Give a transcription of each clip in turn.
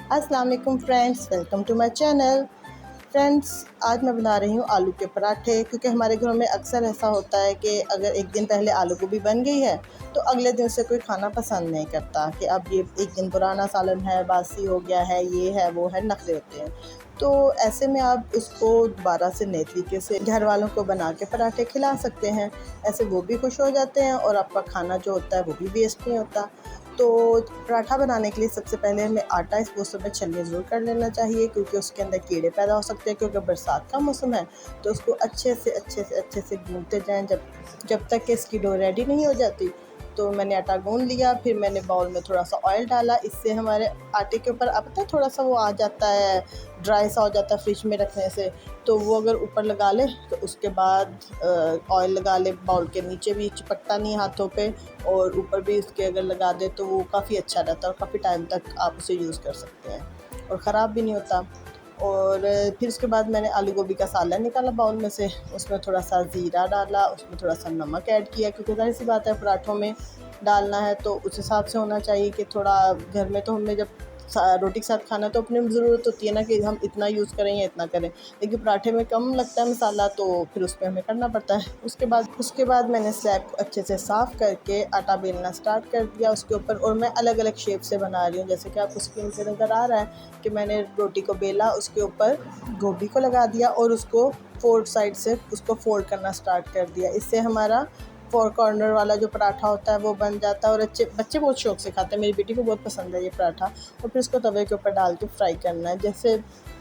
अस्सलाम वालेकुम friends, welcome to my channel. Friends, आज मैं बना रही हूँ आलू के पराठे, क्योंकि हमारे घरों में अक्सर ऐसा होता है कि अगर एक दिन पहले आलू गोभी बन गई है तो अगले दिन से कोई खाना पसंद नहीं करता कि अब ये एक दिन पुराना सालन है, बासी हो गया है, ये है वो है, नखरे होते हैं। तो ऐसे में आप इसको दोबारा से नए तरीके से घर वालों को बना के पराठे खिला सकते हैं। ऐसे वो भी खुश हो जाते हैं और आपका खाना जो होता है वो भी वेस्ट नहीं होता। तो पराठा बनाने के लिए सबसे पहले हमें आटा इस पोस्ट में छलनी ज़रूर कर लेना चाहिए, क्योंकि उसके अंदर कीड़े पैदा हो सकते हैं। क्योंकि बरसात का मौसम है तो उसको अच्छे से गूंथते जाएं जब तक कि इसकी डो रेडी नहीं हो जाती। तो मैंने आटा गूंद लिया, फिर मैंने बाउल में थोड़ा सा ऑयल डाला। इससे हमारे आटे के ऊपर अब पता है थोड़ा सा वो आ जाता है, ड्राई सा हो जाता है फ्रिज में रखने से। तो वो अगर ऊपर लगा ले तो उसके बाद ऑयल लगा ले, बाउल के नीचे भी चिपकता नहीं हाथों पे, और ऊपर भी इसके अगर लगा दे तो वो काफ़ी अच्छा रहता है और काफ़ी टाइम तक आप उसे यूज़ कर सकते हैं और ख़राब भी नहीं होता। और फिर उसके बाद मैंने आलू गोभी का सालन निकाला बाउल में से, उसमें थोड़ा सा ज़ीरा डाला, उसमें थोड़ा सा नमक ऐड किया, क्योंकि ज़ाहिर सी बात है पराठों में डालना है तो उस हिसाब से होना चाहिए कि थोड़ा घर में तो हमें जब रोटी के साथ खाना तो अपनी ज़रूरत होती है ना कि हम इतना यूज़ करें या इतना करें, लेकिन पराठे में कम लगता है मसाला तो फिर उस पर हमें करना पड़ता है। उसके बाद मैंने स्लैब को अच्छे से साफ़ करके आटा बेलना स्टार्ट कर दिया उसके ऊपर, और मैं अलग अलग शेप से बना रही हूँ। जैसे कि आपको स्क्रीन पे नज़र आ रहा है कि मैंने रोटी को बेला, उसके ऊपर गोभी को लगा दिया और उसको 4 साइड से उसको फोल्ड करना स्टार्ट कर दिया। इससे हमारा 4 कॉर्नर वाला जो पराठा होता है वो बन जाता है, और बच्चे बहुत शौक़ से खाते हैं। मेरी बेटी को बहुत पसंद है ये पराठा। और फिर इसको तवे के ऊपर डाल के फ्राई करना है, जैसे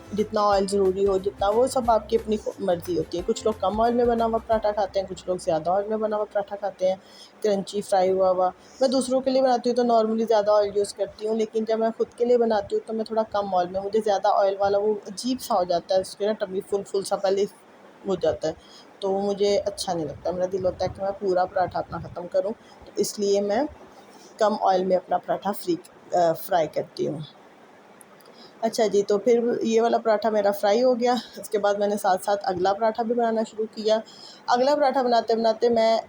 जितना ऑयल ज़रूरी हो, जितना, वो सब आपकी अपनी मर्ज़ी होती है। कुछ लोग कम ऑयल में बना हुआ पराठा खाते हैं, कुछ लोग ज़्यादा ऑयल में बना हुआ पराठा खाते हैं, क्रंची फ्राई हुआ हुआ। मैं दूसरों के लिए बनाती हूँ तो नॉर्मली ज़्यादा ऑयल यूज़ करती हूँ, लेकिन जब मैं खुद के लिए बनाती हूँ तो मैं थोड़ा कम ऑयल में, मुझे ज़्यादा ऑयल वाला वो अजीब सा हो जाता है, उसके ना टमी फुल सा पहले हो जाता है, तो वो मुझे अच्छा नहीं लगता। मेरा दिल होता है कि मैं पूरा पराठा अपना ख़त्म करूँ, तो इसलिए मैं कम ऑयल में अपना पराठा फ्राई करती हूँ। अच्छा जी, तो फिर ये वाला पराठा मेरा फ्राई हो गया। उसके बाद मैंने साथ साथ अगला पराठा भी बनाना शुरू किया। अगला पराठा बनाते बनाते मैं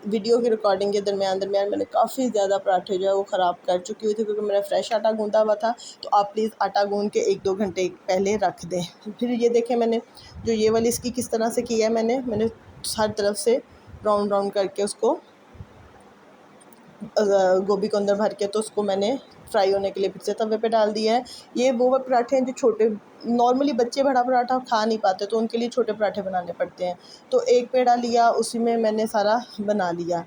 वीडियो की रिकॉर्डिंग के दरमियान मैंने काफ़ी ज़्यादा पराठे जो है वो ख़राब कर चुकी हुई थी, क्योंकि मेरा फ्रेश आटा गूँधा हुआ था। तो आप प्लीज़ आटा गूँध के 1-2 घंटे पहले रख दें। फिर ये देखें मैंने जो ये वाली इसकी किस तरह से किया है, मैंने हर तरफ से ब्राउन ब्राउन करके उसको गोभी को अंदर भर के तो उसको मैंने फ्राई होने के लिए फिर से तवे पे डाल दिया है। ये वो पराठे हैं जो छोटे, नॉर्मली बच्चे बड़ा पराठा खा नहीं पाते तो उनके लिए छोटे पराठे बनाने पड़ते हैं। तो एक पेड़ा लिया, उसी में मैंने सारा बना लिया।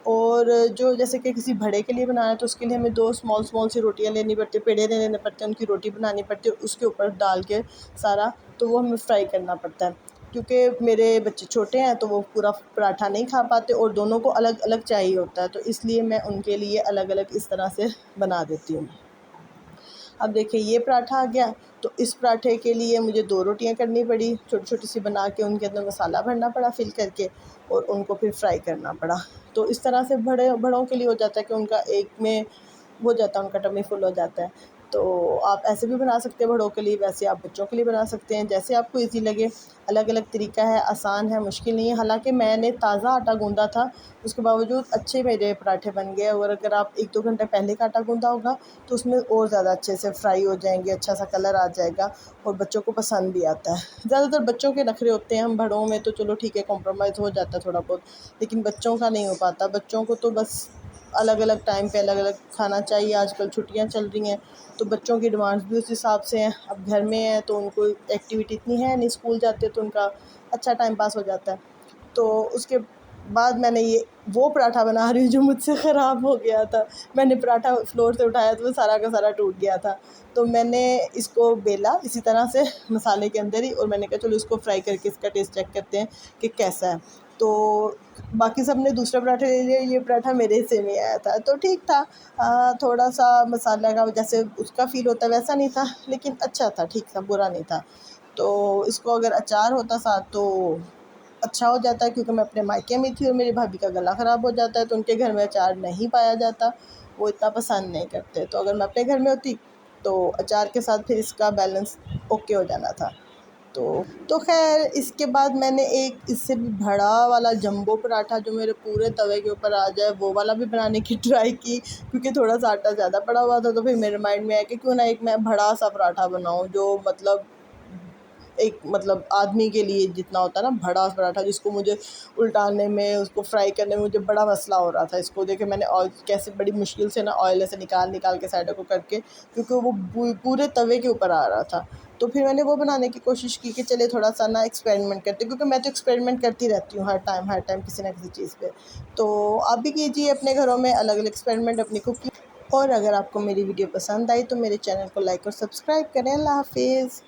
और जो जैसे कि किसी बड़े के लिए बनाना है तो उसके लिए हमें 2 स्मॉल सी रोटियां लेनी पड़ती है, पेड़े लेने पड़ते हैं, उनकी रोटी बनानी पड़ती है, उसके ऊपर डाल के सारा, तो वो हमें फ्राई करना पड़ता है। क्योंकि मेरे बच्चे छोटे हैं तो वो पूरा पराठा नहीं खा पाते और दोनों को अलग अलग चाहिए होता है, तो इसलिए मैं उनके लिए अलग अलग इस तरह से बना देती हूँ। अब देखिए ये पराठा आ गया, तो इस पराठे के लिए मुझे 2 रोटियां करनी पड़ी, छोटी छोटी सी बना के उनके अंदर मसाला भरना पड़ा फिल करके, और उनको फिर फ्राई करना पड़ा। तो इस तरह से बड़ों के लिए हो जाता है कि उनका एक में हो जाता है, उनका टमी फुल हो जाता है। तो आप ऐसे भी बना सकते हैं बड़ों के लिए, वैसे आप बच्चों के लिए बना सकते हैं, जैसे आपको ईज़ी लगे। अलग अलग तरीका है, आसान है, मुश्किल नहीं है। हालांकि मैंने ताज़ा आटा गूँधा था, उसके बावजूद अच्छे मेरे पराठे बन गए। और अगर आप 1-2 घंटे पहले का आटा गूँधा होगा तो उसमें और ज़्यादा अच्छे से फ्राई हो जाएंगे, अच्छा सा कलर आ जाएगा और बच्चों को पसंद भी आता है। ज़्यादातर बच्चों के नखरे होते हैं, हम बड़ों में तो चलो ठीक है, कॉम्प्रोमाइज़ हो जाता है थोड़ा बहुत, लेकिन बच्चों का नहीं हो पाता। बच्चों को तो बस अलग अलग टाइम पे अलग अलग खाना चाहिए। आजकल छुट्टियां चल रही हैं तो बच्चों की डिमांड्स भी उस हिसाब से हैं। अब घर में हैं तो उनको एक्टिविटी इतनी है नहीं, स्कूल जाते तो उनका अच्छा टाइम पास हो जाता है। तो उसके बाद मैंने ये वो पराठा बना रही हूँ जो मुझसे ख़राब हो गया था। मैंने पराठा फ्लोर से उठाया तो वो सारा का सारा टूट गया था। तो मैंने इसको बेला इसी तरह से मसाले के अंदर ही, और मैंने कहा चलो इसको फ्राई करके इसका टेस्ट चेक करते हैं कि कैसा है। तो बाकी सब ने दूसरा पराठा ले लिया, ये पराठा मेरे हिस्से में आया था तो ठीक था। थोड़ा सा मसाला का जैसे उसका फ़ील होता है वैसा नहीं था, लेकिन अच्छा था, ठीक था, बुरा नहीं था। तो इसको अगर अचार होता साथ तो अच्छा हो जाता है, क्योंकि मैं अपने मायके में थी और मेरी भाभी का गला ख़राब हो जाता है तो उनके घर में अचार नहीं पाया जाता, वो इतना पसंद नहीं करते। तो अगर मैं अपने घर में होती तो अचार के साथ फिर इसका बैलेंस ओके हो जाना था। तो खैर इसके बाद मैंने एक इससे भी बड़ा वाला जंबो पराठा जो मेरे पूरे तवे के ऊपर आ जाए वो वाला भी बनाने की ट्राई की, क्योंकि थोड़ा सा आटा ज़्यादा पड़ा हुआ था। तो फिर मेरे माइंड में आया कि क्यों ना एक मैं बड़ा सा पराठा बनाऊँ जो मतलब आदमी के लिए जितना होता है ना, बड़ा पराठा, जिसको मुझे उल्टाने में, उसको फ्राई करने में मुझे बड़ा मसला हो रहा था। इसको देखे मैंने ऑयल कैसे बड़ी मुश्किल से ना ऑयल ऐसे निकाल निकाल के साइडों को करके, क्योंकि वो पूरे तवे के ऊपर आ रहा था। तो फिर मैंने वो बनाने की कोशिश की कि चलिए थोड़ा सा ना एक्सपेरिमेंट करते, क्योंकि मैं तो एक्सपेरिमेंट करती रहती हूँ हर टाइम किसी ना किसी चीज़ पे। तो आप भी कीजिए अपने घरों में अलग अलग एक्सपेरिमेंट अपनी कुकिंग। और अगर आपको मेरी वीडियो पसंद आई तो मेरे चैनल को लाइक और सब्सक्राइब करें। अल्लाह हाफिज़।